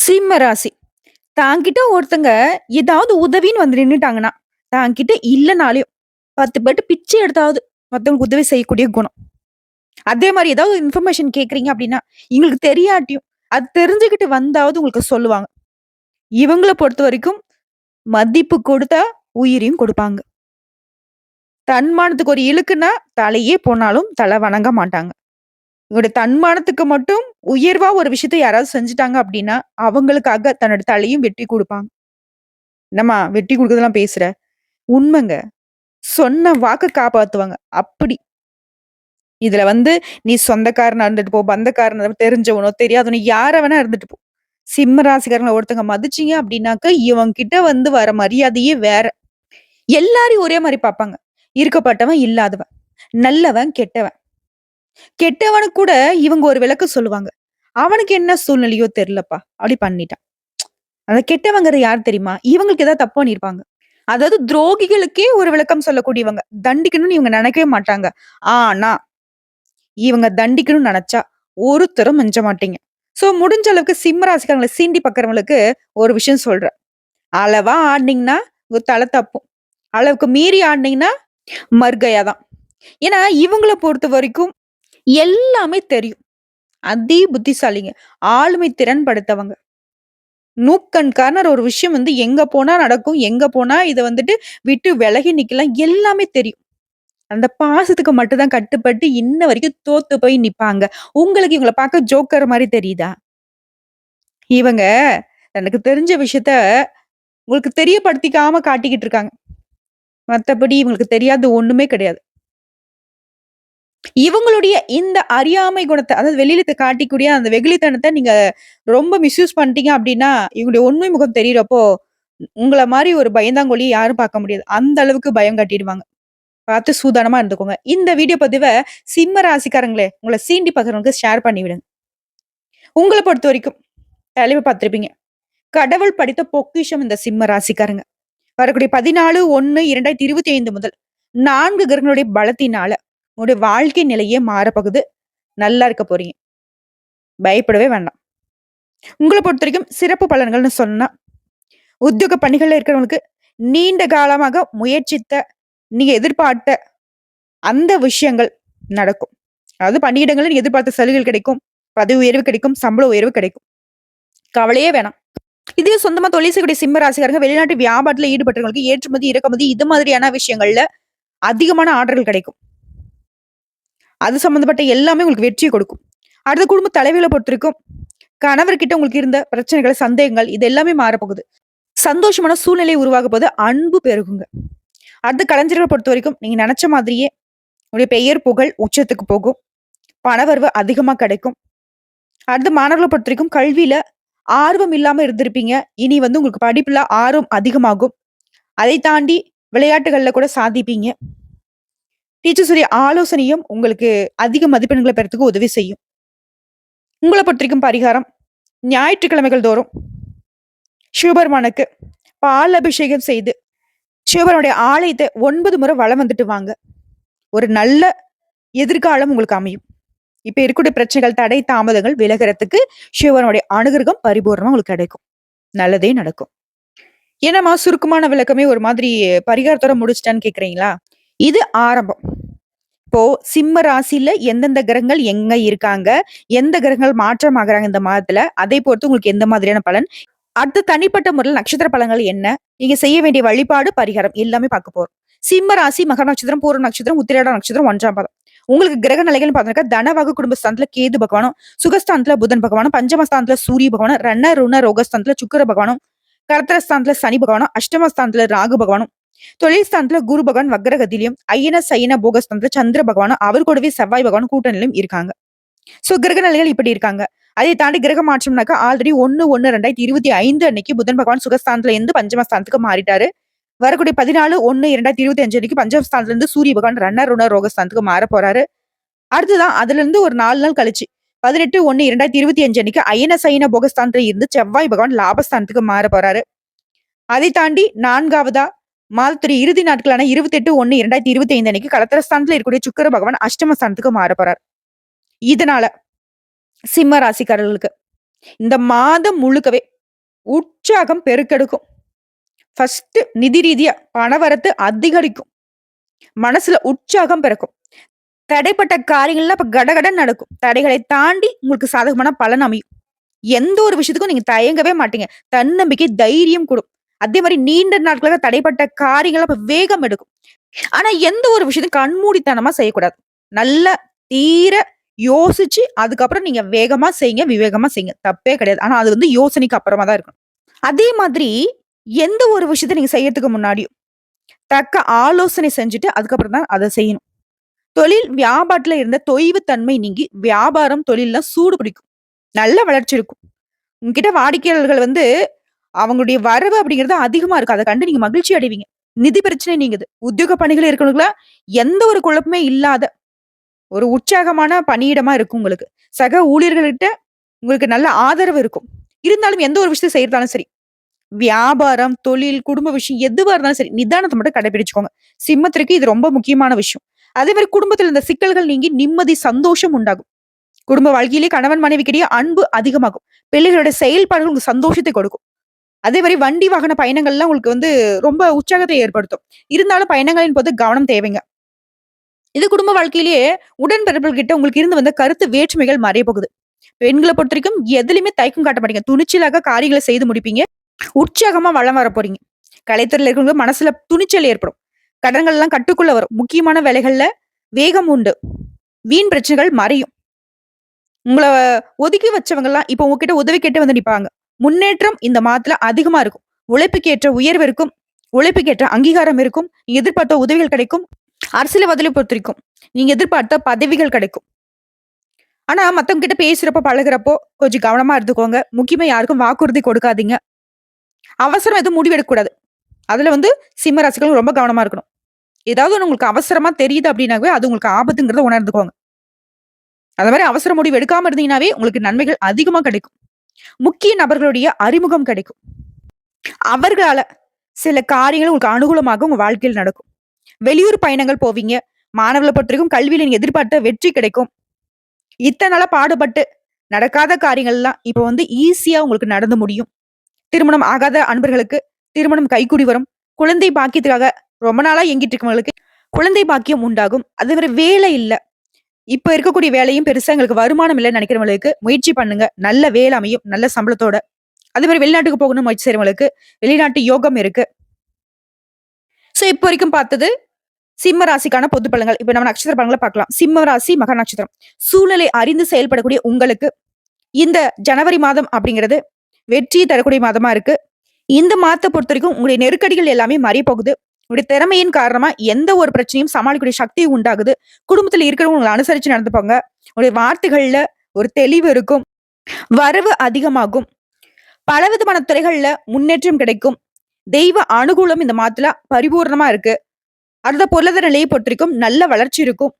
சிம்ம ராசி. தான்கிட்ட ஒருத்தங்க ஏதாவது உதவின்னு வந்து நின்னுட்டாங்கன்னா, தான்கிட்ட இல்லனாலயும் 10 பேர்ட்ட பிச்சை எடுத்தாவது மத்தவங்களுக்கு உதவி செய்யக்கூடிய குணம். அதே மாரி ஏதாவது இன்ஃபர்மேஷன் கேட்கிறீங்க அப்டின்னா, எங்களுக்கு தெரியாட்டியும், அது தெரிஞ்சுகிட்டு வந்தாவது உங்களுக்கு சொல்லுவாங்க. இவங்கள பொறுத்தவரைக்கும் மதிப்பு கொடுத்தா உயிரையும் கொடுப்பாங்க. தன்மானத்துக்கு ஒரு இழுக்குன்னா, தலையே போனாலும் தல வணங்க மாட்டாங்க. இவருடைய தன்மானத்துக்கு மட்டும் உயர்வா ஒரு விஷயத்த யாராவது செஞ்சுட்டாங்க அப்டின்னா, அவங்களுக்காக தன்னோட தலையும் வெட்டி குடுப்பாங்க. என்னம்மா வெட்டி குடுக்குறதெல்லாம் பேசுற? உண்மைங்க. சொன்ன வாக்க காப்பாத்துவாங்க. அப்படி. இதுல வந்து நீ சொந்தக்காரனா இருந்துட்டு போ, பந்தக்காரனா தெரிஞ்சவனோ, தெரியாதவனோ யாரா வேணா இருந்துட்டு போ. சிம்ம ராசிக்காரங்கள ஒருத்தங்க மதிச்சீங்க அப்படின்னாக்க, இவன் கிட்ட வந்து வர மரியாதையே வேற. எல்லாரையும் ஒரே மாரி பார்ப்பாங்க. இருக்கப்பட்டவன், இல்லாதவன். நல்லவன், கெட்டவன். கெட்டவனுக்கு கூட இவங்க ஒரு விளக்கம் சொல்லுவாங்க. அவனுக்கு என்ன சூழ்நிலையோ தெரியலப்பா. அப்படி பண்ணிட்டான். அந்த கெட்டவங்கிறது யார் தெரியுமா? இவங்களுக்கு ஏதாவது தப்பு பண்ணியிருப்பாங்க. அதாவது துரோகிகளுக்கே ஒரு விளக்கம் சொல்லக்கூடியவங்க. தண்டிக்கணும்னு இவங்க நினைக்கவே மாட்டாங்க. ஆனா, இவங்க தண்டிக்கணும்னு நெனச்சா, ஒருத்தரும் மிஞ்ச மாட்டீங்க. சோ, முடிஞ்ச அளவுக்கு சிம்ம ராசிக்காரங்கள சீண்டி பார்க்கிறவங்களுக்கு ஒரு விஷயம் சொல்றேன். அளவா ஆடுனீங்கன்னா, உங்க தல தப்பும். அளவுக்கு மீறி ஆடுனீங்கன்னா, மர்கயா தான். ஏன்னா, இவங்கள பொறுத்தவரைக்கும் எல்லாமே தெரியும். அதி புத்திசாலிங்க. ஆளுமை திறன் படைத்தவங்க. நூக்கண்காரர் ஒரு விஷயம் வந்து எங்க போனா நடக்கும், எங்க போனா இத வந்துட்டு விட்டு விலகி நிக்கலாம் எல்லாமே தெரியும். அந்த பாசத்துக்கு மட்டும் தான் கட்டுப்பட்டு இன்ன வரைக்கும் தோத்து போய் நிப்பாங்க. உங்களுக்கு இவங்கள பார்க்க ஜோக்கர் மாரி தெரியுதா? இவங்க தனக்கு தெரிஞ்ச விஷயத்த உங்களுக்கு தெரியப்படுத்திக்காம காட்டிக்கிட்டு இருக்காங்க. மத்தபடி இவங்களுக்கு தெரியாதது ஒண்ணுமே கிடையாது. இவங்களுடைய இந்த அறியாமை குணத்த அதாவது வெளியில காட்டிக்கூடிய அந்த வெகுளித்தனத்த நீங்க ரொம்ப மிஸ்யூஸ் பண்ணிட்டீங்க அப்டின்னா, இவங்களுடைய உண்மை முகம் தெரியறப்போ, உங்கள மாரி ஒரு பயந்தாங்கோலிய யாரும் பார்க்க முடியாது. அந்த அளவுக்கு பயம் காட்டிடுவாங்க. பார்த்து சூதானமா இருந்துக்கோங்க. இந்த வீடியோ பதிவ சிம்ம ராசிக்காரங்களே, உங்கள சீண்டி பார்க்கிறவங்களுக்கு ஷேர் பண்ணி விடுங்க. உங்கள பொறுத்தவரைக்கும் தலைவ பார்த்திருப்பீங்க. கடவுள் படைத்த பொக்கிஷம் இந்த சிம்ம ராசிக்காரங்க. வரக்கூடிய 14/1/2025 முதல் 4 கிரகங்களுடைய பலத்தினால உங்களுடைய வாழ்க்கை நிலையே மாறப்போகுது. நல்லா இருக்க போறீங்க. பயப்படவே வேண்டாம். உங்கள பொறுத்தவரைக்கும் சிறப்பு பலன்கள்னு சொன்னா, உத்தியோக பணிகள்ல இருக்கிறவங்களுக்கு நீண்ட காலமாக முயற்சித்த, நீங்க எதிர்பார்த்த அந்த விஷயங்கள் நடக்கும். அதாவது பணியிடங்கள்ல எதிர்பார்த்த சலுகைகள் கிடைக்கும். பதவி உயர்வு கிடைக்கும். சம்பள உயர்வு கிடைக்கும். கவலையே வேணாம். இதே சொந்தமா தொழில் செய்யக்கூடிய சிம்ம ராசிக்காரங்க வெளிநாட்டு வியாபாரத்துல ஈடுபட்டவங்களுக்கு ஏற்றுமதி, இறக்குமதி இது மாதிரியான விஷயங்கள்ல அதிகமான ஆர்டர்கள் கிடைக்கும். அது சம்பந்தப்பட்ட எல்லாமே உங்களுக்கு வெற்றிய கொடுக்கும். அடுத்த குடும்ப தலைவிகள பொறுத்தவரைக்கும், கணவர்கிட்ட உங்களுக்கு இருந்த பிரச்சனைகள், சந்தேகங்கள் இது எல்லாமே மாறப்போகுது. சந்தோஷமான சூழ்நிலை உருவாக போது அன்பு பெருகுங்க. அடுத்து கலைஞர்கள பொறுத்தவரைக்கும், நீங்க நெனச்ச மாதிரியே உங்களுடைய பெயர், புகழ் உச்சத்துக்கு போகும். பணவரவு அதிகமா கிடைக்கும். அடுத்து மாணவர்கள பொறுத்தவரைக்கும் கல்வியில ஆர்வம் இல்லாம இருந்திருப்பீங்க. இனி வந்து உங்களுக்கு படிப்புல ஆர்வம் அதிகமாகும். அதை தாண்டி விளையாட்டுகள்ல கூட சாதிப்பீங்க. டீச்சர்ஸுடைய ஆலோசனையும் உங்களுக்கு அதிக மதிப்பெண்கள பெறத்துக்கு உதவி செய்யும். உங்கள பொறுத்தவரைக்கும் பரிகாரம், ஞாயிற்றுக்கிழமைகள் தோறும் சிவபெருமானுக்கு பால் அபிஷேகம் செய்து, சிவபெருமானுடைய ஆலயத்த 9 முறை வலம் வந்துட்டு வாங்க. ஒரு நல்ல எதிர்காலம் உங்களுக்கு அமையும். இப்ப இருக்கக்கூடிய பிரச்சனைகள், தடை, தாமதங்கள் விலகுறதுக்கு சிவபெருமானுடைய அனுகிரகம் பரிபூரணமா உங்களுக்கு கிடைக்கும். நல்லதே நடக்கும். என்னம்மா சுருக்கமான விளக்கமே ஒரு மாதிரி பரிகாரத்தோட முடிச்சுட்டான்னு கேட்கிறீங்களா? இது ஆரம்பம். இப்போ சிம்ம ராசியில எந்தெந்த கிரகங்கள் எங்க இருக்காங்க? எந்த கிரகங்கள் மாற்றமாகுறாங்க இந்த மாதத்துல? அதை பொறுத்து உங்களுக்கு எந்த மாதிரியான பலன்? அடுத்து தனிப்பட்ட முறையில நட்சத்திர பலன்கள் என்ன? நீங்க செய்ய வேண்டிய வழிபாடு, பரிகாரம் எல்லாமே பார்க்க போறோம். சிம்ம ராசி, மக நட்சத்திரம், பூர்வ நட்சத்திரம், உத்திராட நட்சத்திரம் 1ஆம் பாதம். உங்களுக்கு கிரக நிலைகள்னு பார்த்தாக்கா, தனவாகு குடும்பஸ்தானத்துல கேது பகவானும், சுகஸ்தானத்துல புதன் பகவானும், பஞ்சமஸ்தானத்துல சூரிய பகவானும், ருண ரோகஸ்தானத்துல சுக்கிர பகவானும், கர்த்தரஸ்தானத்துல சனி பகவானும், அஷ்டமஸ்தானத்துல ராகு பகவானும், தொழில் ஸ்தானத்துல குரு பகவான் வக்ரகதியிலும், ஐயன சைன போகஸ்தானத்துல சந்திர பகவானும், அவர் கூடவே செவ்வாய் பகவான் கூட்டணியிலும் இருக்காங்க. சோ கிரக நிலைகள் இப்படி இருக்காங்க. அதை தாண்டி கிரக மாற்றம்னாக்கா ஆல்ரெடி 1/1/2025 அன்னைக்கு புதன் பகவான் சுகஸ்தானத்துல இருந்து பஞ்சமஸ்தானத்துக்கு மாறிட்டாரு. வரக்கூடிய 14/1/2025 அன்னைக்கு பஞ்சமஸ்தானத்துல இருந்து சூரிய பகவான் ருண ரோகஸ்தானத்துக்கு மாற போறாரு. அடுத்துதான் அதுல இருந்து ஒரு 4 நாள் கழிச்சு 18/1/2025 அன்னைக்கு அயன சயன போகஸ்தானத்துல இருந்து செவ்வாய் பகவான் லாபஸ்தானத்துக்கு மாற போறாரு. அதை தாண்டி 4வதா மாதத்துடைய இறுதி நாட்களான 28/1/2025 அன்னைக்கு கலத்திரஸ்தானத்துல இருக்கக்கூடிய சுக்கிர பகவான் அஷ்டமஸ்தானத்துக்கு மாற போறார். இதனால சிம்ம ராசிக்காரர்களுக்கு இந்த மாதம் முழுக்கவே உற்சாகம் பெருக்கெடுக்கும். ஃபர்ஸ்ட்டு நிதி ரீதியா பணவரத்து அதிகரிக்கும். மனசுல உற்சாகம் பிறக்கும். தடைப்பட்ட காரியங்கள்லாம் இப்ப கடகடன்னு நடக்கும். தடைகளை தாண்டி உங்களுக்கு சாதகமான பலன் அமையும். எந்த ஒரு விஷயத்துக்கும் நீங்க தயங்கவே மாட்டீங்க. தன்னம்பிக்கை, தைரியம் கூடும். அதே மாரி நீண்ட நாட்களாக தடைப்பட்ட காரியங்கள் அப்ப வேகம் எடுக்கும். ஆனா எந்த ஒரு விஷயத்தையும் கண்மூடித்தனமா செய்யக்கூடாது. நல்லா தீர யோசிச்சு, அதுக்கப்புறம் நீங்க வேகமா செய்யுங்க, விவேகமா செய்யுங்க. தப்பே கிடையாது. ஆனா அது வந்து யோசனைக்கு அப்புறமா தான் இருக்கணும். அதே மாதிரி எந்த ஒரு விஷயத்த நீங்க செய்யறதுக்கு முன்னாடியும், தக்க ஆலோசனை செஞ்சுட்டு அதுக்கப்புறம் தான் அத செய்யணும். தொழில் வியாபாரத்துல இருந்த தொய்வு தன்மை நீங்கி, வியாபாரம், தொழில்ல சூடு பிடிக்கும். நல்ல வளர்ச்சி இருக்கும். உங்ககிட்ட வாடிக்கையாளர்கள் வந்து அவங்களுடைய வரவு அப்படிங்கிறது அதிகமா இருக்கு. அத கண்டு நீங்க மகிழ்ச்சி அடைவீங்க. நிதி பிரச்சனை நீங்குது. உத்தியோக பணிகள் இருக்கிறவங்களுக்குலாம் எந்த ஒரு குழப்பமே இல்லாத ஒரு உற்சாகமான பணியிடமா இருக்கும் உங்களுக்கு. சக ஊழியர்கள்கிட்ட உங்களுக்கு நல்ல ஆதரவு இருக்கும். இருந்தாலும் எந்த ஒரு விஷயத்த செய்றதாலும் சரி, வியாபாரம், தொழில், குடும்ப விஷயம் எதுவா இருந்தாலும் சரி, நிதானத்த மட்டும் கடைபிடிச்சுக்கோங்க. சிம்மத்திற்கு இது ரொம்ப முக்கியமான விஷயம். அதே மாரி குடும்பத்தில இந்த சிக்கல்கள் நீங்கி நிம்மதி, சந்தோஷம் உண்டாகும். குடும்ப வாழ்க்கையிலே கணவன் மனைவிக்கிடையே அன்பு அதிகமாகும். பிள்ளைகளோட செயல்பாடுகள் உங்களுக்கு சந்தோஷத்தை கொடுக்கும். அதே மாரி வண்டி வாகன பயணங்கள்லாம் உங்களுக்கு வந்து ரொம்ப உற்சாகத்தை ஏற்படுத்தும். இருந்தாலும் பயணங்களின் போது கவனம் தேவைங்க. இது குடும்ப வாழ்க்கையிலேயே உடன்பிறப்புகள் கிட்ட உங்களுக்கு இருந்து வந்த கருத்து வேற்றுமைகள் மறைய போகுது. பெண்கள பொறுத்தவரைக்கும் எதிலுமே தயக்கம் காட்ட மாட்டீங்க. துணிச்சலாக காரியங்கள செய்து முடிப்பீங்க. உற்சாகமா வலம் வரப் போறீங்க. கலைத்துறையில இருக்கிறவங்க மனசுல துணிச்சல் ஏற்படும். கடன்கள்லாம் கட்டுக்குள்ள வரும். முக்கியமான வேலைகள்ல வேகம் உண்டு. வீண் பிரச்சனைகள் மறையும். உங்கள ஒதுக்கி வச்சவங்கலாம் இப்ப உங்ககிட்ட உதவி கேட்டு வந்து நிப்பாங்க. முன்னேற்றம் இந்த மாதத்துல அதிகமா இருக்கும். உழைப்புக்கேற்ற உயர்வு இருக்கும். உழைப்புக்கேற்ற அங்கீகாரம் இருக்கும். நீங்க எதிர்பார்த்த உதவிகள் கிடைக்கும். அரசியல்வாதிகளை பொறுத்தவரைக்கும் நீங்க எதிர்பார்த்த பதவிகள் கிடைக்கும். ஆனா மத்தவங்க கிட்ட பேசுறப்போ, பழகுறப்போ கொஞ்சம் கவனமா இருந்துக்கோங்க. முக்கியமா யாருக்கும் வாக்குறுதி கொடுக்காதீங்க. அவசரம் எதுவும் முடிவெடுக்க கூடாது. அதுல வந்து சிம்ம ராசிக்காரங்க ரொம்ப கவனமா இருக்கணும். ஏதாவது ஒண்ணு உங்களுக்கு அவசரமா தெரியுது அப்படின்னாவே, அது உங்களுக்கு ஆபத்துங்கிறத உணர்ந்துக்கோங்க. அந்த மாரி அவசர முடிவு எடுக்காம இருந்தீங்கன்னாவே, உங்களுக்கு நன்மைகள் அதிகமா கிடைக்கும். முக்கிய நபர்களுடைய அறிமுகம் கிடைக்கும். அவர்களால சில காரியங்கள் உங்களுக்கு அனுகூலமாக உங்க வாழ்க்கையில் நடக்கும். வெளியூர் பயணங்கள் போவீங்க. மாணவர்கள பொறுத்தவரைக்கும் கல்வியில நீங்க எதிர்பார்த்த வெற்றி கிடைக்கும். இத்தன நாளா பாடுபட்டு நடக்காத காரியங்கள்லாம் இப்ப வந்து ஈஸியா உங்களுக்கு நடந்து முடியும். திருமணம் ஆகாத அன்பர்களுக்கு திருமணம் கைகூடி வரும். குழந்தை பாக்கியத்துக்காக ரொம்ப நாளா ஏங்கிட்டு இருக்கவங்களுக்கு குழந்தை பாக்கியம் உண்டாகும். அதே மாரி வேலை இல்ல. இப்ப இருக்கக்கூடிய வேலையும் பெருசா எங்களுக்கு வருமானம் இல்லன்னு நினைக்கிறவங்களுக்கு முயற்சி பண்ணுங்க. நல்ல வேலை அமையும். நல்ல சம்பளத்தோட. அதே மாரி வெளிநாட்டுக்கு போகணும்னு முயற்சி செய்றவங்களுக்கு வெளிநாட்டு யோகம் இருக்கு. சோ இப்ப வரைக்கும் பார்த்தது சிம்ம ராசிக்கான பொது பலன்கள். இப்ப நம்ம நட்சத்திர பலன்கள பார்க்கலாம். சிம்ம ராசி, மகா நட்சத்திரம். சூழ்நிலை அறிந்து செயல்படக்கூடிய உங்களுக்கு இந்த ஜனவரி மாதம் அப்படிங்கிறது வெற்றியை தரக்கூடிய மாதமா இருக்கு. இந்த மாதத்த பொறுத்தவரைக்கும் உங்களுடைய நெருக்கடிகள் எல்லாமே மறைய போகுது. உங்களுடைய திறமையின் காரணமா எந்த ஒரு பிரச்சனையும் சமாளிக்கக்கூடிய சக்தி உண்டாகுது. குடும்பத்துல இருக்கிறவங்க உங்கள அனுசரிச்சு நடந்துப்பாங்க. உங்களுடைய வார்த்தைகள்ல ஒரு தெளிவு இருக்கும். வரவு அதிகமாகும். பலவிதமான துறைகள்ல முன்னேற்றம் கிடைக்கும். தெய்வ அனுகூலம் இந்த மாதத்துல பரிபூரணமா இருக்கு. அடுத்த பொருளாதார நிலையை பொறுத்தவரைக்கும் நல்ல வளர்ச்சி இருக்கும்.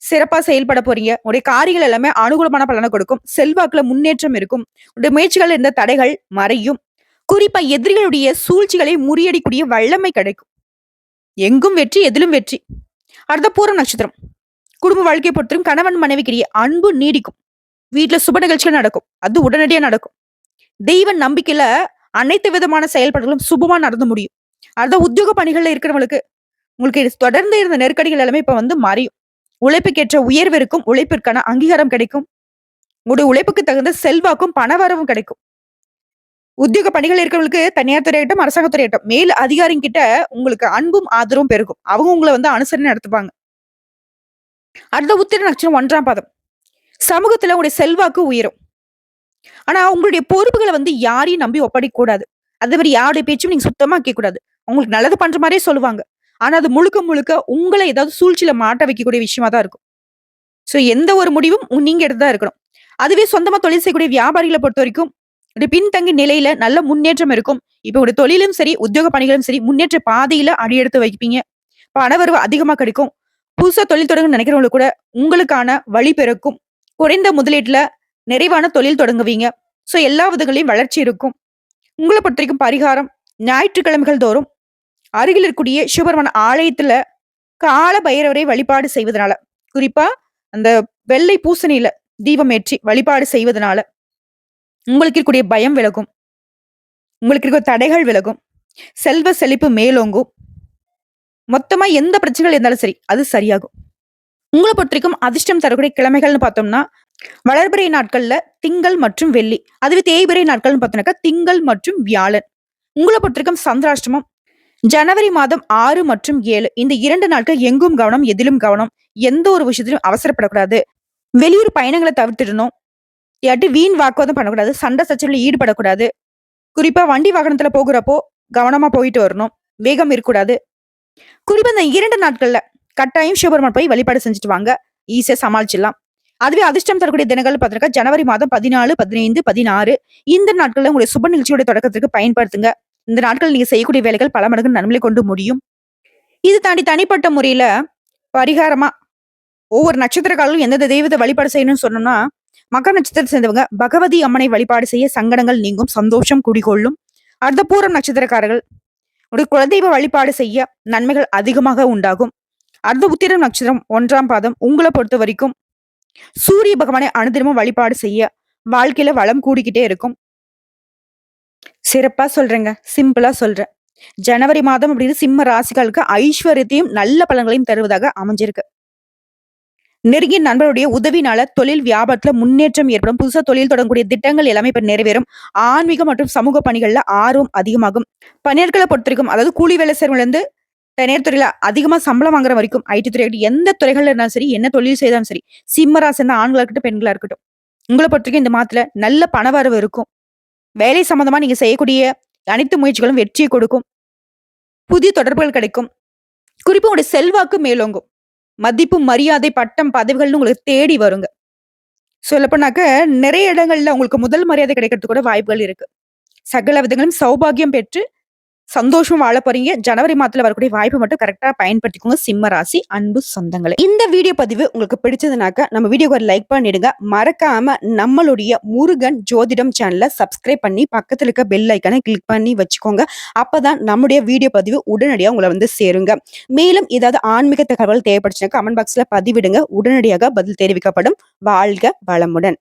சிறப்பா செயல்பட போறீங்க. உங்களுடைய காரியங்கள் எல்லாமே அனுகூலமான பலன கொடுக்கும். செல்வாக்குல முன்னேற்றம் இருக்கும். உங்களுடைய முயற்சிகள் இருந்த தடைகள் மறையும். குறிப்பா எதிரிகளுடைய சூழ்ச்சிகளை முறியடிக்கூடிய வல்லமை கிடைக்கும். எங்கும் வெற்றி, எதிலும் வெற்றி. அடுத்த பூரம் நட்சத்திரம். குடும்ப வாழ்க்கையை பொறுத்தவரைக்கும் கணவன் மனைவிக்கிடையே அன்பு நீடிக்கும். வீட்ல சுப நிகழ்ச்சிகள் நடக்கும். அது உடனடியா நடக்கும். தெய்வ நம்பிக்கையில அனைத்து விதமான செயல்பாடுகளும் சுபமா நடந்து முடியும். அடுத்த உத்தியோக பணிகள்ல இருக்கிறவங்களுக்கு உங்களுக்கு தொடர்ந்து இருந்த நெருக்கடிகள் எல்லாமே இப்ப வந்து மறையும். உழைப்புக்கேற்ற உயர்வு இருக்கும். உழைப்பிற்கான அங்கீகாரம் கிடைக்கும். உங்களுடைய உழைப்புக்கு தகுந்த செல்வாக்கும் பணவரவும் கிடைக்கும். உத்தியோக பணிகள் இருக்கிறவங்களுக்கு தனியார் துறையாகட்டும், அரசாங்க துறையாகட்டும் மேல் அதிகாரிங்க கிட்ட உங்களுக்கு அன்பும் ஆதரவும் பெருகும். அவங்க உங்கள வந்து அனுசரணை நடத்துப்பாங்க. அடுத்த உத்திர நட்சத்திரம் 1ஆம் பாதம். சமூகத்துல உங்களுடைய செல்வாக்கு உயரும். ஆனா உங்களுடைய பொறுப்புகள வந்து யாரையும் நம்பி ஒப்படைக்க கூடாது. அதே மாரி யாருடைய பேச்சும் நீங்க சுத்தமா கேட்கக்கூடாது. உங்களுக்கு நல்லது பண்ற மாரியே சொல்லுவாங்க. ஆனா அது முழுக்க முழுக்க உங்கள ஏதாவது சூழ்ச்சியில மாட்ட வைக்கக்கூடிய விஷயமா தான் இருக்கும். சோ எந்த ஒரு முடிவும் நீங்க எடுத்து தான் இருக்கணும். அதுவே சொந்தமா தொழில் செய்யக்கூடிய வியாபாரிகள பொறுத்தவரைக்கும், ஒரு பின்தங்கிய நிலையில நல்ல முன்னேற்றம் இருக்கும். இப்ப ஒரு தொழிலும் சரி, உத்தியோக பணிகளும் சரி, முன்னேற்ற பாதையில அடியெடுத்து வைப்பீங்க. பணவரவு அதிகமா கிடைக்கும். புதுசா தொழில் தொடங்கணும்னு நினைக்கிறவங்களுக்கு கூட உங்களுக்கான வழி பிறக்கும். குறைந்த முதலீட்டுல நிறைவான தொழில் தொடங்குவீங்க. சோ எல்லா விதங்களையும் வளர்ச்சி இருக்கும். உங்கள பொறுத்தவரைக்கும் பரிகாரம் ஞாயிற்றுக்கிழமைகள் தோறும் அருகில் இருக்கக்கூடிய சிவபெருமான் ஆலயத்துல கால பைரவரை வழிபாடு செய்வதனால, குறிப்பா அந்த வெள்ளை பூசணியில தீபம் ஏற்றி வழிபாடு செய்வதனால உங்களுக்கு இருக்கக்கூடிய பயம் விலகும். உங்களுக்கு இருக்க தடைகள் விலகும். செல்வ செழிப்பு மேலோங்கும். மொத்தமா எந்த பிரச்சனைகள் இருந்தாலும் சரி, அது சரியாகும். உங்கள பொறுத்தவரைக்கும் அதிர்ஷ்டம் தரக்கூடிய கிழமைகள்னு பார்த்தோம்னா, வளர்பிறை நாட்கள்ல திங்கள் மற்றும் வெள்ளி. அதுவே தேய்பிறை நாட்கள்னு பார்த்தோம்னாக்கா திங்கள் மற்றும் வியாழன். உங்கள பொறுத்தவரைக்கும் சந்திராஷ்டமம் ஜனவரி மாதம் 6 மற்றும் 7 இந்த 2 நாட்கள் எங்கும் கவனம், எதிலும் கவனம். எந்த ஒரு விஷயத்திலும் அவசரப்படக்கூடாது. வெளியூர் பயணங்கள தவிர்த்திடணும். இல்லாட்டி வீண் வாக்குவாதம் பண்ணக்கூடாது. சண்டை சச்சரவுல ஈடுபடக்கூடாது. குறிப்பா வண்டி வாகனத்துல போகுறப்போ கவனமா போயிட்டு வரணும். வேகம் இருக்கக்கூடாது. குறிப்பா இந்த 2 நாட்கள்ல கட்டாயம் சிவபெருமான் போய் வழிபாடு செஞ்சுட்டு வாங்க. ஈஸியா சமாளிச்சிடலாம். அதுவே அதிர்ஷ்டம் தரக்கூடிய தினங்கள் பார்த்தீங்கன்னா, ஜனவரி மாதம் 14, 15, 16 இந்த நாட்கள்ல உங்களுடைய சுப நிகழ்ச்சியோட தொடக்கத்திற்கு பயன்படுத்துங்க. இந்த நாட்கள் நீங்க செய்யக்கூடிய வேலைகள் பல மடங்கு நன்மை கொண்டு முடியும். இது தாண்டி தனிப்பட்ட முறையில பரிகாரமா ஒவ்வொரு நட்சத்திரக்காரர்களும் எந்தெந்த தெய்வத்தை வழிபாடு செய்யணும்னு சொன்னோம்னா, மகர நட்சத்திரத்தை சேர்ந்தவங்க பகவதி அம்மனை வழிபாடு செய்ய சங்கடங்கள் நீங்கும், சந்தோஷம் குடிகொள்ளும். அடுத்த பூரம் நட்சத்திரக்காரர்கள் ஒரு குலதெய்வ வழிபாடு செய்ய நன்மைகள் அதிகமாக உண்டாகும். அடுத்த உத்திரம் நட்சத்திரம் 1ஆம் பாதம் உங்களை பொறுத்த வரைக்கும் சூரிய பகவானை அனுதினமும் வழிபாடு செய்ய வாழ்க்கையில வளம் கூடிக்கிட்டே இருக்கும். சிறப்பா சொல்றேங்க. சிம்பிளா சொல்றேன். ஜனவரி மாதம் அப்படின்னு சிம்ம ராசிகளுக்கு ஐஸ்வர்யத்தையும் நல்ல பலன்களையும் தருவதாக அமைஞ்சிருக்கு. நெருங்கிய நண்பருடைய உதவினால தொழில் வியாபாரத்துல முன்னேற்றம் ஏற்படும். புதுசா தொழில் தொடங்கக்கூடிய திட்டங்கள் எல்லாமே இப்ப நிறைவேறும். ஆன்மீகம் மற்றும் சமூக பணிகள்ல ஆர்வம் அதிகமாகும். பணியாட்களை பொறுத்திருக்கும், அதாவது கூலி வேலை செய்றவங்கல இருந்து தனியார் துறையில அதிகமா சம்பளம் வாங்குற வரைக்கும் ஐடி துறை எந்த துறைகள்ல இருந்தாலும் சரி, என்ன தொழில் செய்தாலும் சரி, சிம்மராசி இருந்த ஆண்களா இருக்கட்டும், பெண்களா இருக்கட்டும், உங்களை பொறுத்தவரைக்கும் இந்த மாதத்துல நல்ல பணவரவு இருக்கும். வேலை சம்பந்தமா நீங்க செய்யக்கூடிய அனைத்து முயற்சிகளும் வெற்றியை கொடுக்கும். புதிய தொடர்புகள் கிடைக்கும். குறிப்பா உங்களுடைய செல்வாக்கு மேலோங்கும். மதிப்பு, மரியாதை, பட்டம், பதவிகள்னு உங்களுக்கு தேடி வருங்க. சொல்லப்போனாக்க நிறைய இடங்கள்ல உங்களுக்கு முதல் மரியாதை கிடைக்கிறதுக்கு கூட வாய்ப்புகள் இருக்கு. சகல விதங்களும் சௌபாகியம் பெற்று சந்தோஷம் வாழ போறீங்க. ஜனவரி மாதத்துல வரக்கூடிய வாய்ப்பு மட்டும் கரெக்டா பயன்படுத்திக்கோங்க சிம்ம ராசி அன்பு சொந்தங்களே. இந்த வீடியோ பதிவு உங்களுக்கு பிடிச்சதுனாக்க நம்ம வீடியோக்கு ஒரு லைக் பண்ணிடுங்க. மறக்காம நம்மளுடைய முருகன் ஜோதிடம் சேனலை சப்ஸ்கிரைப் பண்ணி பக்கத்துல இருக்க பெல் ஐக்கனை கிளிக் பண்ணி வச்சுக்கோங்க. அப்பதான் நம்முடைய வீடியோ பதிவு உடனடியாக உங்களை வந்து சேருங்க. மேலும் ஏதாவது ஆன்மீக தகவல் தேவைப்படுச்சுன்னா கமெண்ட் பாக்ஸ்ல பதிவிடுங்க. உடனடியாக பதில் தெரிவிக்கப்படும். வாழ்க வளமுடன்.